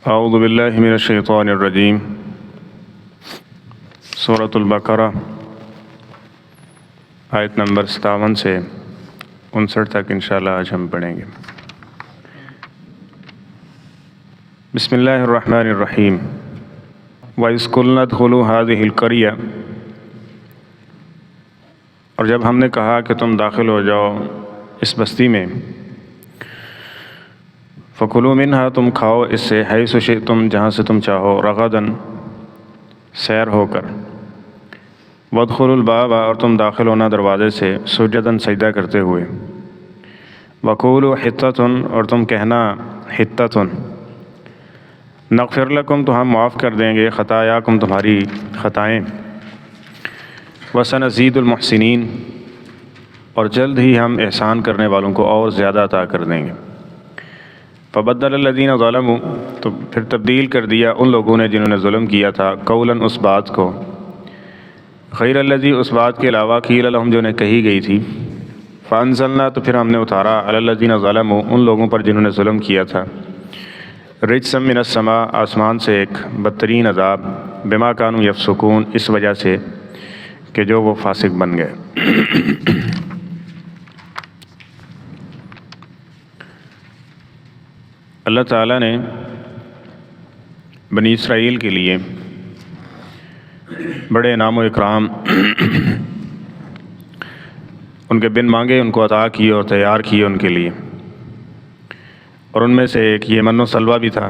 اعوذ باللہ من الشیطان الرجیم۔ سورۃ البقرہ آیت نمبر 57 سے 59 تک انشاءاللہ آج ہم پڑھیں گے۔ بسم اللہ الرحمن الرحیم۔ وَإِذْ قُلْنَا ادْخُلُوا هَٰذِهِ الْقَرْيَةَ، اور جب ہم نے کہا کہ تم داخل ہو جاؤ اس بستی میں، فَكُلُوا مِنْهَا، تم کھاؤ اس سے، حَيْثُ شِئْتُم، جہاں سے تم چاہو، رَغَدًا، سیر ہو کر، وَادْخُلُوا الْبَابَ، اور تم داخل ہونا دروازے سے، سُجَّدًا، سجدہ کرتے ہوئے، وَقُولُوا حِطَّةٌ، اور تم کہنا حِطَّةٌ، نغفر لکم، تو ہم معاف کر دیں گے، خطایاکم، تمہاری خطائیں، وَسَنَزِيدُ الْمُحْسِنِينَ، اور جلد ہی ہم احسان کرنے والوں کو اور زیادہ عطا کر دیں گے۔ فَبَدَّلَ الَّذِينَ ظَلَمُوا، تو پھر تبدیل کر دیا ان لوگوں نے جنہوں نے ظلم کیا تھا، قولاً، اس بات کو، غیر الذی، اس بات کے علاوہ، قیل لہم، جو انہیں کہی گئی تھی، فَأَنزَلْنَا، تو پھر ہم نے اتارا، عَلَى الَّذِينَ ظَلَمُوا، ان لوگوں پر جنہوں نے ظلم کیا تھا، رجسا من السماء، آسمان سے ایک بدترین عذاب، بما کانوا یفسقون، اس وجہ سے کہ جو وہ فاسق بن گئے۔ اللہ تعالیٰ نے بنی اسرائیل کے لیے بڑے انعام و اکرام ان کے بن مانگے ان کو عطا کیے اور تیار کیے ان کے لیے، اور ان میں سے ایک یہ من و سلوہ بھی تھا،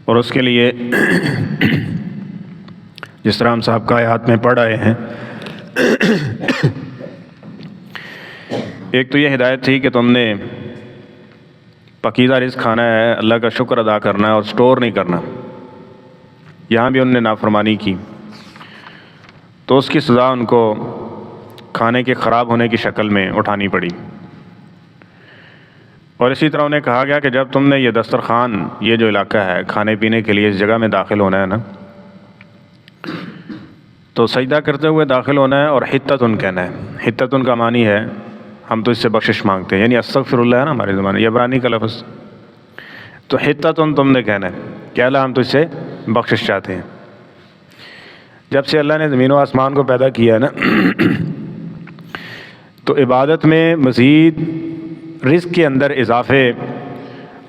اور اس کے لیے جس طرح ہم سابقہ آیات میں پڑھ آئے ہیں، ایک تو یہ ہدایت تھی کہ تم نے پاکیزہ رزق کھانا ہے، اللہ کا شکر ادا کرنا ہے اور سٹور نہیں کرنا۔ یہاں بھی انہوں نے نافرمانی کی تو اس کی سزا ان کو کھانے کے خراب ہونے کی شکل میں اٹھانی پڑی۔ اور اسی طرح انہیں کہا گیا کہ جب تم نے یہ دسترخوان، یہ جو علاقہ ہے کھانے پینے کے لیے، اس جگہ میں داخل ہونا ہے نا، تو سجدہ کرتے ہوئے داخل ہونا ہے، اور حطتن کہنا ہے۔ حطتن کا معنی ہے ہم تو اس سے بخشش مانگتے ہیں، یعنی استغفر اللہ ہے نا ہمارے زمانے، یہ عبرانی کا لفظ، تو حطتن تم نے کہنا ہے کہ اللہ ہم تو اس سے بخشش چاہتے ہیں۔ جب سے اللہ نے زمین و آسمان کو پیدا کیا ہے نا، تو عبادت میں مزید رزق کے اندر اضافے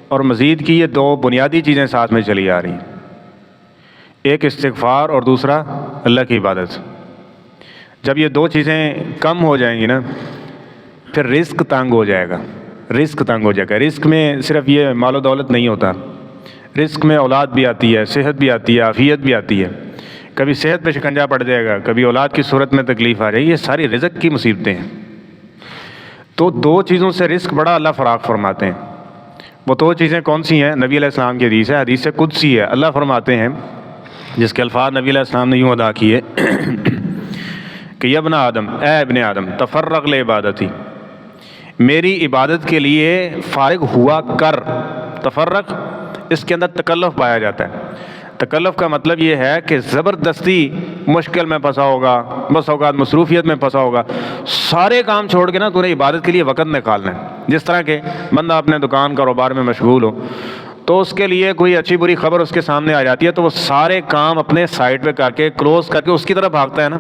اور مزید کی یہ دو بنیادی چیزیں ساتھ میں چلی آ رہی ہیں، ایک استغفار اور دوسرا اللہ کی عبادت۔ جب یہ دو چیزیں کم ہو جائیں گی نا، پھر رزق تنگ ہو جائے گا، رزق تنگ ہو جائے گا۔ رزق میں صرف یہ مال و دولت نہیں ہوتا، رزق میں اولاد بھی آتی ہے، صحت بھی آتی ہے، عافیت بھی آتی ہے، کبھی صحت پہ شکنجہ پڑ جائے گا، کبھی اولاد کی صورت میں تکلیف آ جائے گی، یہ ساری رزق کی مصیبتیں ہیں۔ تو دو چیزوں سے رزق بڑا اللہ فراخ فرماتے ہیں۔ وہ دو چیزیں کون سی ہیں؟ نبی علیہ السلام کی حدیث ہے، حدیث قدسی ہے، اللہ فرماتے ہیں، جس کے الفاظ نبی علیہ السلام نے یوں ادا کیے کہ یا ابن آدم، اے ابن آدم، تفرغ لعبادتی، میری عبادت کے لیے فارغ ہوا کر۔ تفرغ، اس کے اندر تکلف پایا جاتا ہے۔ تکلف کا مطلب یہ ہے کہ زبردستی مشکل میں پھنسا ہوگا، بس اوقات مصروفیت میں پھنسا ہوگا، سارے کام چھوڑ کے نا تو نے عبادت کے لیے وقت نکالنا ہے۔ جس طرح کہ بندہ اپنے دکان کاروبار میں مشغول ہو، تو اس کے لیے کوئی اچھی بری خبر اس کے سامنے آ جاتی ہے، تو وہ سارے کام اپنے سائٹ پہ کر کے کلوز کر کے اس کی طرف بھاگتا ہے نا۔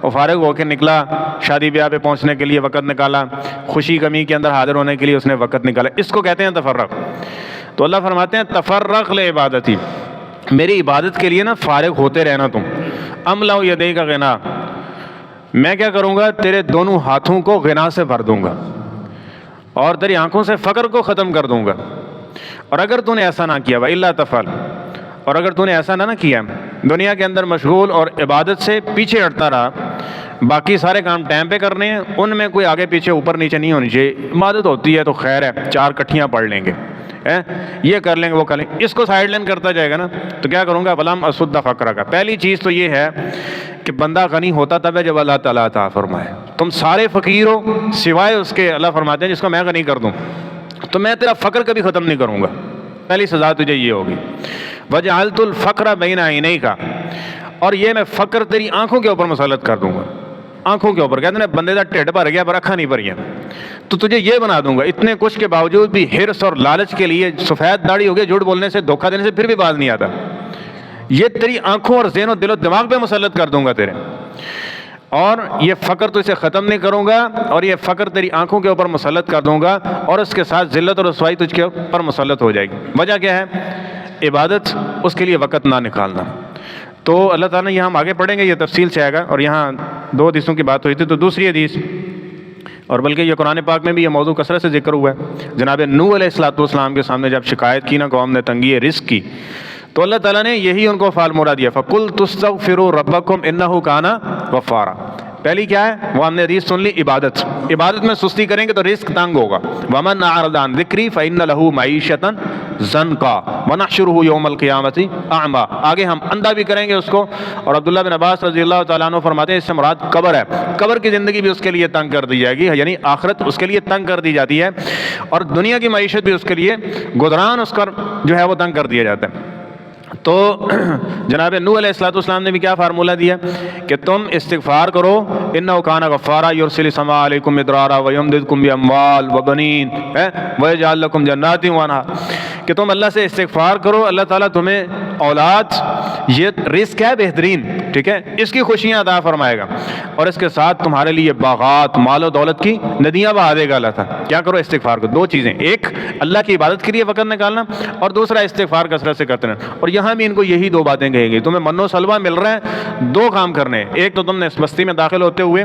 وہ فارغ ہو کے نکلا، شادی بیاہ پہ پہنچنے کے لیے وقت نکالا، خوشی غمی کے اندر حاضر ہونے کے لیے اس نے وقت نکالا، اس کو کہتے ہیں تفرغ۔ تو اللہ فرماتے ہیں تفرغ لعبادتی، میری عبادت کے لیے نا فارغ ہوتے رہنا تم۔ املا یدیک غنا، میں کیا کروں گا؟ تیرے دونوں ہاتھوں کو غنا سے بھر دوں گا، اور تیری آنکھوں سے فقر کو ختم کر دوں گا۔ اور اگر تو نے ایسا نہ کیا، وَإِلَّا تَفْعَلْ، اور اگر تو نے ایسا نہ کیا، دنیا کے اندر مشغول اور عبادت سے پیچھے ہٹتا رہا، باقی سارے کام ٹائم پہ کرنے ہیں، ان میں کوئی آگے پیچھے اوپر نیچے نہیں ہونی چاہیے۔ عبادت ہوتی ہے تو خیر ہے، 4 کٹھیاں پڑھ لیں گے، یہ کر لیں گے، وہ کر لیں گے، اس کو سائڈ لائن کرتا جائے گا نا، تو کیا کروں گا؟ وَلَمْ أَسُدَّ فَقْرَكَ، پہلی چیز تو یہ ہے کہ بندہ غنی ہوتا تب ہے جب اللہ تعالیٰ عطا فرمائے۔ تم سارے فقیر ہو سوائے اس کے، اللہ فرماتے ہیں، جس کو میں غنی کر دوں، تو میں تیرا فقر کبھی ختم نہیں کروں گا۔ پہلی سزا تجھے یہ ہوگی، وَجَعَلْتُ الْفَقْرَ بَيْنَ عَيْنَيْكَ، اور یہ میں فقر تیری آنکھوں کے اوپر مسلط کر دوں گا۔ آنکھوں کے اوپر، کہتے ہیں بندے کا ٹھڈ بھر گیا پر اکھاں نہیں بھریاں، تو تجھے یہ بنا دوں گا۔ اتنے کچھ کے باوجود بھی حرص اور لالچ کے لیے سفید داڑھی ہو گئی، جھوٹ بولنے سے، دھوکہ دینے سے پھر بھی باز نہیں آتا، یہ تیری آنکھوں اور ذہن و دل و دماغ پہ مسلط کر دوں گا تیرے، اور یہ فقر تو اسے ختم نہیں کروں گا، اور یہ فقر تیری آنکھوں کے اوپر مسلط کر دوں گا، اور اس کے ساتھ ذلت اور رسوائی تجھ کے اوپر مسلط ہو جائے گی۔ وجہ کیا ہے؟ عبادت، اس کے لیے وقت نہ نکالنا۔ تو اللہ تعالیٰ نے یہاں ہم آگے پڑھیں گے، یہ تفصیل سے آئے گا، اور یہاں 2 حدیثوں کی بات ہوئی تھی، تو دوسری حدیث، اور بلکہ یہ قرآن پاک میں بھی یہ موضوع کثرت سے ذکر ہوا ہے۔ جناب نوح علیہ السلام کے سامنے جب شکایت کی نا قوم نے تنگی رزق کی، تو اللہ تعالیٰ نے یہی ان کو فعل مراد دیا، فَقُلْتُ اسْتَغْفِرُوا رَبَّكُمْ إِنَّهُ كَانَ غَفَّارًا۔ پہلی کیا ہے؟ وہ ہم نے حدیث سن لی، عبادت میں سستی کریں گے تو رزق تنگ ہوگا۔ وَمَنْ أَعْرَضَ عَنْ ذِكْرِي فَإِنَّ لَهُ مَعِيشَةً ضَنْكًا وَنَحْشُرُهُ يَوْمَ الْقِيَامَةِ أَعْمَىٰ۔ آگے ہم اندھا بھی کریں گے اس کو، اور عبداللہ بن عباس رضی اللہ تعالیٰ عنہ فرماتے ہیں اس سے مراد قبر ہے، قبر کی زندگی بھی اس کے لیے تنگ کر دی جائے گی، یعنی آخرت اس کے لیے تنگ کر دی جاتی ہے، اور دنیا کی معیشت بھی اس کے لیے، گزران اس کا جو ہے وہ تنگ کر دیا جاتا ہے۔ تو جناب نوح علیہ السلام نے بھی کیا فارمولہ دیا کہ تم استغفار کرو، انہ کان غفارا یرسل السماء علیکم مدرارا ویمددکم باموال وبنین ویجعل لکم جنات وانہار، کہ تم اللہ سے استغفار کرو، اللہ تعالیٰ تمہیں اولاد، یہ رزق ہے بہترین، ٹھیک ہے، اس کی خوشیاں عطا فرمائے گا، اور اس کے ساتھ تمہارے لیے باغات، مال و دولت کی ندیاں بہا دے گا اللہ تعالیٰ۔ کیا کرو؟ استغفار کرو۔ 2 چیزیں، ایک اللہ کی عبادت کے لیے وقت نکالنا، اور دوسرا استغفار کثرت سے کرتے رہنا۔ اور یہاں بھی ان کو یہی 2 باتیں کہی گئی، تمہیں من و سلوہ مل رہے ہیں، 2 کام کرنے، ایک تو تم نے اس بستی میں داخل ہوتے ہوئے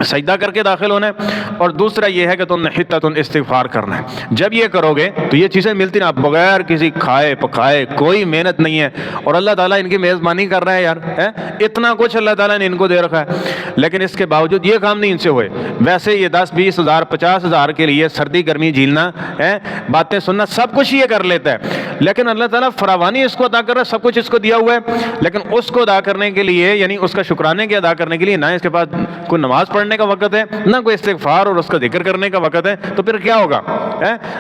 سجدہ کر کے داخل ہونا ہے، اور دوسرا یہ ہے کہ تم نے حتۃ استغفار کرنا ہے۔ جب یہ کرو گے تو یہ چیزیں ملتی نا، بغیر کسی کھائے پکائے، کوئی محنت نہیں ہے، اور اللہ تعالیٰ ان کی میزبانی کر رہا ہے یار، اتنا کچھ اللہ تعالیٰ نے ان کو دے رکھا ہے، لیکن اس کے باوجود یہ کام نہیں ان سے ہوئے۔ ویسے یہ 10-20 ہزار 50 ہزار کے لیے سردی گرمی جھیلنا ہے، باتیں سننا، سب کچھ یہ کر لیتا ہے، لیکن اللہ تعالیٰ فراوانی اس کو ادا کر رہا ہے، سب کچھ اس کو دیا ہوا ہے، لیکن اس کو ادا کرنے کے لیے، یعنی اس کا شکرانے کے ادا کرنے کے لیے، نہ اس کے پاس کوئی نماز پڑھنے کا وقت ہے، نہ کوئی استغفار اور اس کا ذکر کرنے کا وقت ہے، تو پھر کیا ہوگا؟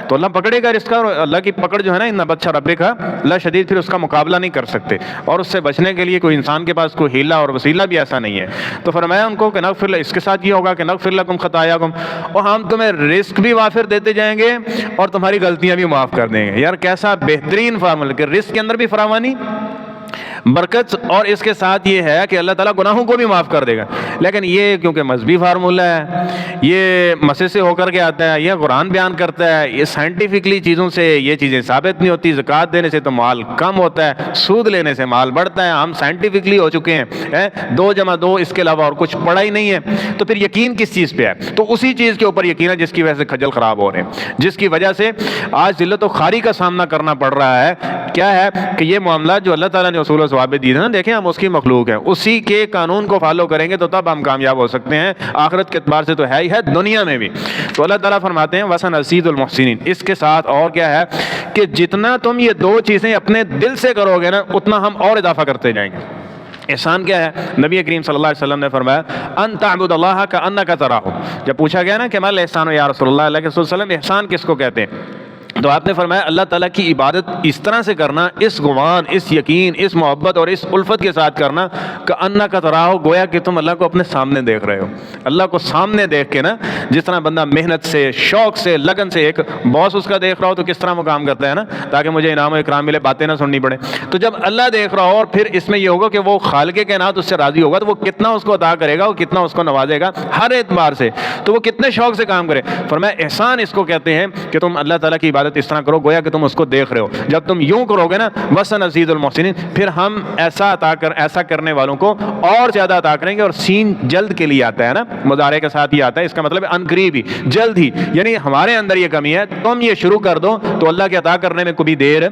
تو اللہ پکڑے گا رزق کا، اور اللہ کی پکڑ جو ہے نا، ان بچہ رب کا اللہ شدید، پھر اس کا مقابلہ نہیں کر سکتے، اور اس سے بچنے کے لیے کوئی انسان کے پاس کوئی ہیلہ اور وسیلہ بھی ایسا نہیں ہے۔ تو فرمایا ان کو کہ نغفر، اس کے ساتھ یہ ہوگا کہ نغفر لکم خطایاکم، اور ہم تمہیں رزق بھی وافر دیتے جائیں گے اور تمہاری غلطیاں بھی معاف کر دیں گے۔ یار کیسا بہترین فارمولہ کہ رزق کے اندر بھی فراوانی، برکت، اور اس کے ساتھ یہ ہے کہ اللہ تعالیٰ گناہوں کو بھی معاف کر دے گا۔ لیکن یہ کیونکہ مذہبی فارمولہ ہے، یہ مسجد سے ہو کر کے آتا ہے، یہ قرآن بیان کرتا ہے، یہ سائنٹیفکلی چیزوں سے یہ چیزیں ثابت نہیں ہوتی، زکوٰۃ دینے سے تو مال کم ہوتا ہے، سود لینے سے مال بڑھتا ہے، ہم سائنٹیفکلی ہو چکے ہیں، 2 + 2 اس کے علاوہ اور کچھ پڑھا ہی نہیں ہے، تو پھر یقین کس چیز پہ ہے؟ تو اسی چیز کے اوپر یقین ہے جس کی وجہ سے کھجل خراب ہو رہے ہیں، جس کی وجہ سے آج ذلت و خواری کا سامنا کرنا پڑ رہا ہے۔ کیا ہے کہ یہ معاملات جو اللہ تعالیٰ نے اصول و ضوابط دیے نا، دیکھیں ہم اس کی مخلوق ہیں، اسی کے قانون کو فالو کریں گے تو تب ہم کامیاب ہو سکتے ہیں، آخرت کے اعتبار سے تو ہے ہی ہے، دنیا میں بھی۔ تو اللہ تعالیٰ فرماتے ہیں وَسَنَزِيدُ الْمُحْسِنِينَ، اس کے ساتھ اور کیا ہے کہ جتنا تم یہ 2 چیزیں اپنے دل سے کرو گے نا، اتنا ہم اور اضافہ کرتے جائیں گے۔ احسان کیا ہے؟ نبی کریم صلی اللہ علیہ وسلم نے فرمایا ان تعبد اللہ کأنک تراہ، جب پوچھا گیا نا کہ مال احسان یا رسول اللہ، اللہ کے رسول صلی اللہ علیہ وسلم احسان کس کو کہتے ہیں، تو آپ نے فرمایا اللہ تعالیٰ کی عبادت اس طرح سے کرنا، اس گمان، اس یقین، اس محبت اور اس الفت کے ساتھ کرنا کہ انک تراہ، گویا کہ تم اللہ کو اپنے سامنے دیکھ رہے ہو۔ اللہ کو سامنے دیکھ کے نا، جس طرح بندہ محنت سے، شوق سے، لگن سے، ایک باس اس کا دیکھ رہا ہو تو کس طرح وہ کام کرتا ہے نا، تاکہ مجھے انعام و اکرام ملے، باتیں نہ سننی پڑے، تو جب اللہ دیکھ رہا ہو اور پھر اس میں یہ ہوگا کہ وہ خالق کائنات اس سے راضی ہوگا، تو وہ کتنا اس کو عطا کرے گا، وہ کتنا اس کو نوازے گا ہر اعتبار سے، تو وہ کتنے شوق سے کام کرے۔ فرمایا احسان اس کو کہتے ہیں کہ تم اللہ تعالیٰ کی عبادت اس طرح کرو گویا کہ تم اس کو دیکھ رہے ہو۔ جب تم یوں کرو گے نا وَسَنَزِيدُ الْمُحْسِنِينَ، پھر ہم ایسا کرنے والوں کو اور زیادہ عطا کریں گے، اور سین جلد کے لیے آتا ہے نا، مضارع کے ساتھ ہی آتا ہے، اس کا مطلب ہے ان قریب ہی، جلد ہی، یعنی ہمارے اندر یہ کمی ہے، تم یہ شروع کر دو تو اللہ کے عطا کرنے میں کبھی دیر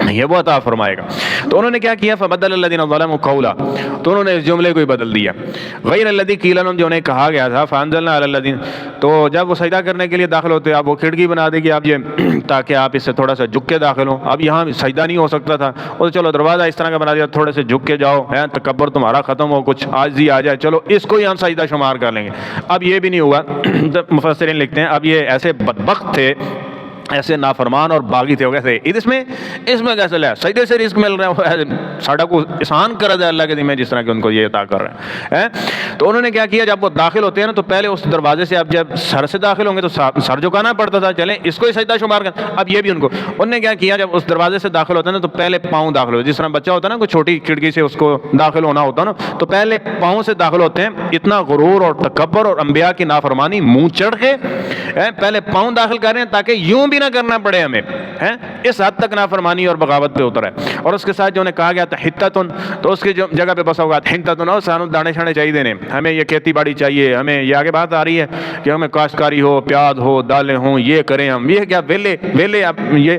یہ وہ عطا فرمائے گا۔ تو انہوں نے کیا کیا؟ فَبَدَّلَ الَّذِينَ ظَلَمُوا قَوْلًا، تو انہوں نے اس جملے کو ہی بدل دیا، غیر الذی قیل لہم، جو انہیں کہا گیا تھا، فَأَنزَلْنَا عَلَى الَّذِينَ، تو جب وہ سجدہ کرنے کے لیے داخل ہوتے آپ وہ کھڑکی بنا دے گی آپ یہ، تاکہ آپ اس سے تھوڑا سا جھک کے داخل ہوں۔ اب یہاں سجدہ نہیں ہو سکتا تھا، اور چلو دروازہ اس طرح کا بنا دیا، تھوڑے سے جھک کے جاؤ، تکبر تمہارا ختم ہو، کچھ عاجزی آ جائے، چلو اس کو ہی ہم سجدہ شمار کر لیں گے۔ اب یہ بھی نہیں ہوا، مفسرین لکھتے ہیں اب یہ ایسے بدبخت تھے ایسے نافرمان اور باغی تھے. ہو گئے تھے اس میں کیسے لیا سجدے سے رزق مل رہا ہے, ساڑھا کو احسان کر دے اللہ کے ذمہ جس طرح کہ ان کو یہ عطا کر رہے ہیں. تو انہوں نے کیا کیا, جب وہ داخل ہوتے ہیں نا تو پہلے اس دروازے سے, اب جب سر سے داخل ہوں گے تو سر جھکانا پڑتا تھا, چلیں اس کو ہی سجدہ شمار کر. اب یہ بھی انہوں نے کیا کیا, جب اس دروازے سے داخل ہوتا ہے نا تو پہلے پاؤں داخل ہوتے, جس طرح بچہ ہوتا ہے نا کوئی چھوٹی کھڑکی سے اس کو داخل ہونا ہوتا ہے نا, تو پہلے پاؤں سے داخل ہوتے ہیں. اتنا غرور اور تکبر اور انبیاء کی نافرمانی منہ چڑھ کے پہلے پاؤں داخل کر رہے ہیں تاکہ یوں بھی نہ کرنا پڑے ہمیں. اس حد تک نافرمانی اور بغاوت پہ اترا ہے. اور اس کے ساتھ جو انہیں کہا گیا تھا حتتن, تو اس کی جو جگہ پہ بسا ہوا حتتن, اور سانو دانے شانے چاہیے دینے, ہمیں یہ کھیتی باڑی چاہیے, ہمیں یہ آگے بات آ رہی ہے کہ ہمیں کاشتکاری ہو, پیاز ہو, دالیں ہوں, یہ کریں ہم, یہ کیا ویلے اب یہ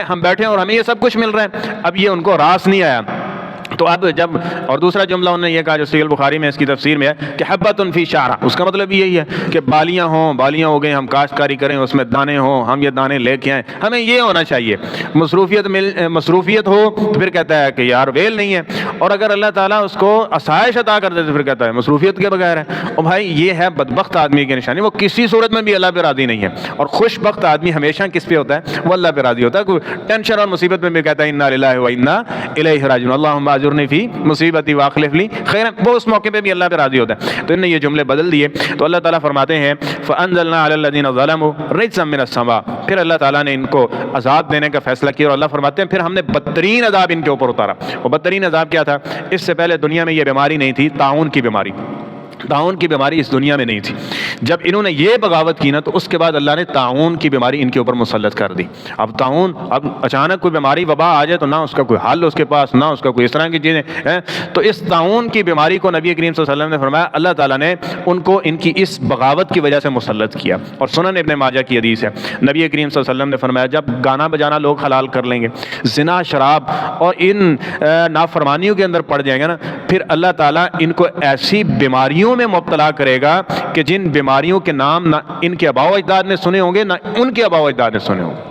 ہم بیٹھے ہیں اور ہمیں یہ سب کچھ مل رہا ہے. اب یہ ان کو راس نہیں آیا. تو اب جب, اور دوسرا جملہ انہوں نے یہ کہا جو صحیح البخاری میں اس کی تفسیر میں ہے کہ حبۃ فی شعرہ, اس کا مطلب یہی ہے کہ بالیاں ہو گئیں, ہم کاشتکاری کریں, اس میں دانے ہوں, ہم یہ دانے لے کے آئیں, ہمیں یہ ہونا چاہیے. مصروفیت ہو تو پھر کہتا ہے کہ یار ویل نہیں ہے, اور اگر اللہ تعالیٰ اس کو آسائش عطا کر دے تو پھر کہتا ہے مصروفیت کے بغیر ہے. اور بھائی یہ ہے بدبخت آدمی کی نشانی, وہ کسی صورت میں بھی اللہ پہ راضی نہیں ہے. اور خوش بخت آدمی ہمیشہ کس پہ ہوتا ہے, وہ اللہ پہ راضی ہوتا ہے. کوئی ٹینشن اور مصیبت میں بھی کہتا ہے انا للہ و انا الیہ راجعون, اللہم اجرنی فی مصیبتی واخلف لی خیرا, وہ اس موقع پہ بھی اللہ پہ راضی ہوتا ہے. تو انہوں نے یہ جملے بدل دیے. تو اللہ تعالیٰ فرماتے ہیں فانزلنا علی الذین ظلموا رجزا من السماء, پھر اللہ تعالیٰ نے ان کو عذاب دینے کا فیصلہ کیا. اور اللہ فرماتے ہیں پھر ہم نے بدترین عذاب ان کے اوپر اتارا. وہ بدترین عذاب کیا تھا, اس سے پہلے دنیا میں یہ بیماری نہیں تھی, طاعون کی بیماری. طاعون کی بیماری اس دنیا میں نہیں تھی. جب انہوں نے یہ بغاوت کی نا تو اس کے بعد اللہ نے طاعون کی بیماری ان کے اوپر مسلط کر دی. اب طاعون, اب اچانک کوئی بیماری وبا آ جائے تو نہ اس کا کوئی حل اس کے پاس, نہ اس کا کوئی اس طرح کی چیزیں ہیں. تو اس طاعون کی بیماری کو نبی کریم صلی اللہ علیہ وسلم نے فرمایا اللہ تعالیٰ نے ان کو ان کی اس بغاوت کی وجہ سے مسلط کیا. اور سنن ابن ماجہ کی حدیث ہے, نبی کریم صلی اللہ علیہ وسلم نے فرمایا جب گانا بجانا لوگ حلال کر لیں گے, زنا, شراب اور ان نافرمانیوں کے اندر پڑ جائیں گے نا, پھر اللہ تعالیٰ ان کو ایسی بیماریوں میں مبتلا کرے گا کہ جن بیماریوں کے نام نہ ان کے آباء و اجداد نے سنے ہوں گے نہ ان کے آباء و اجداد نے سنے ہوں گے.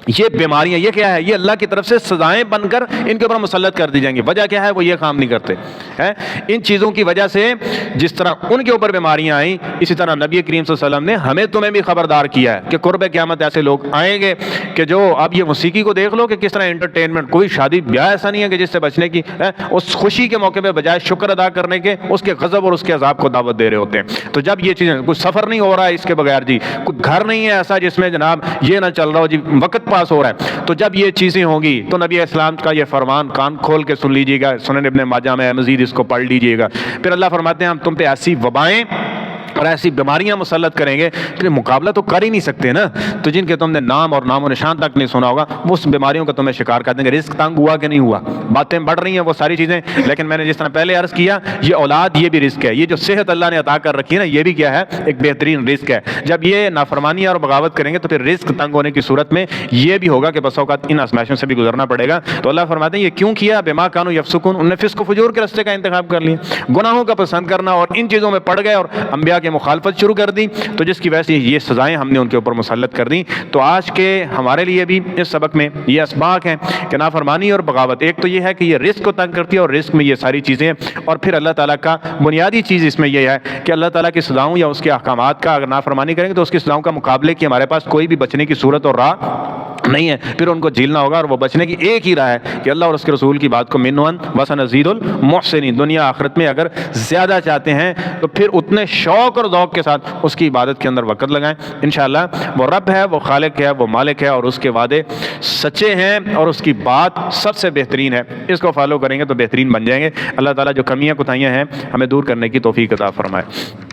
یہ بیماریاں, یہ کیا ہے, یہ اللہ کی طرف سے سزائیں بن کر ان کے اوپر مسلط کر دی جائیں گی. وجہ کیا ہے, وہ یہ کام نہیں کرتے ہیں. ان چیزوں کی وجہ سے جس طرح ان کے اوپر بیماریاں آئیں, اسی طرح نبی کریم صلی اللہ علیہ وسلم نے ہمیں تمہیں بھی خبردار کیا ہے کہ قرب قیامت ایسے لوگ آئیں گے کہ جو, اب یہ موسیقی کو دیکھ لو کہ کس طرح انٹرٹینمنٹ, کوئی شادی بیاہ ایسا نہیں ہے کہ جس سے بچنے کی اس خوشی کے موقع پہ بجائے شکر ادا کرنے کے اس کے غضب اور اس کے عذاب کو دعوت دے رہے ہوتے ہیں. تو جب یہ چیزیں, کوئی سفر نہیں ہو رہا ہے اس کے بغیر جی, کوئی گھر نہیں ہے ایسا جس میں جناب یہ نہ چل رہا ہو جی, وقت پاس ہو رہا ہے, تو جب یہ چیزیں ہوں گی تو نبی اسلام کا یہ فرمان کان کھول کے سن لیجیے گا, سنن ابن ماجہ میں مزید اس کو پڑھ لیجیے گا. پھر اللہ فرماتے ہیں ہم تم پہ ایسی وبائیں اور ایسی بیماریاں مسلط کریں گے کہ مقابلہ تو کر ہی نہیں سکتے نا, تو جن کے تم نے نام اور نام و نشان تک نہیں سنا ہوگا وہ اس بیماریوں کا تمہیں شکار کر دیں گے. رزق تنگ ہوا کہ نہیں ہوا, باتیں بڑھ رہی ہیں وہ ساری چیزیں, لیکن میں نے جس طرح پہلے عرض کیا یہ اولاد یہ بھی رزق ہے, یہ جو صحت اللہ نے عطا کر رکھی ہے نا یہ بھی کیا ہے, ایک بہترین رزق ہے. جب یہ نافرمانی اور بغاوت کریں گے تو پھر رزق تنگ ہونے کی صورت میں یہ بھی ہوگا کہ بس اوقات ان آزمائشوں سے بھی گزرنا پڑے گا. تو اللہ فرماتے ہیں یہ کیوں کیا, بما کانوا یفسقون, انہوں نے فسق و فجور کے راستے کا انتخاب کر لیا, گناہوں کا پسند کرنا اور ان چیزوں میں پڑ گئے اور انبیاء کے مخالفت شروع کر دی, تو جس کی وجہ سے یہ سزائیں ہم نے ان کے اوپر مسلط کر دی. تو آج کے ہمارے لیے بھی اس سبق میں یہ اسباق ہیں کہ نافرمانی اور بغاوت, ایک تو یہ ہے کہ یہ رزق کو تنگ کرتی ہے اور رزق میں یہ ساری چیزیں, اور پھر اللہ تعالیٰ کا بنیادی چیز اس میں یہ ہے کہ اللہ تعالیٰ کی سزاؤں یا اس کے احکامات کا اگر نافرمانی کریں گے تو اس کی سزاؤں کا مقابلے کی ہمارے پاس کوئی بھی بچنے کی صورت اور راہ نہیں ہے. پھر ان کو جھیلنا ہوگا, اور وہ بچنے کی ایک ہی راہ ہے کہ اللہ اور اس کے رسول کی بات کو منون وسنزيد المحسنين, دنیا آخرت میں اگر زیادہ چاہتے ہیں تو پھر اتنے شوق اور ذوق کے ساتھ اس کی عبادت کے اندر وقت لگائیں. انشاءاللہ وہ رب ہے, وہ خالق ہے, وہ مالک ہے, اور اس کے وعدے سچے ہیں اور اس کی بات سب سے بہترین ہے. اس کو فالو کریں گے تو بہترین بن جائیں گے. اللہ تعالیٰ جو کمیاں کوتاہیاں ہیں ہمیں دور کرنے کی توفیق عطا فرمائے.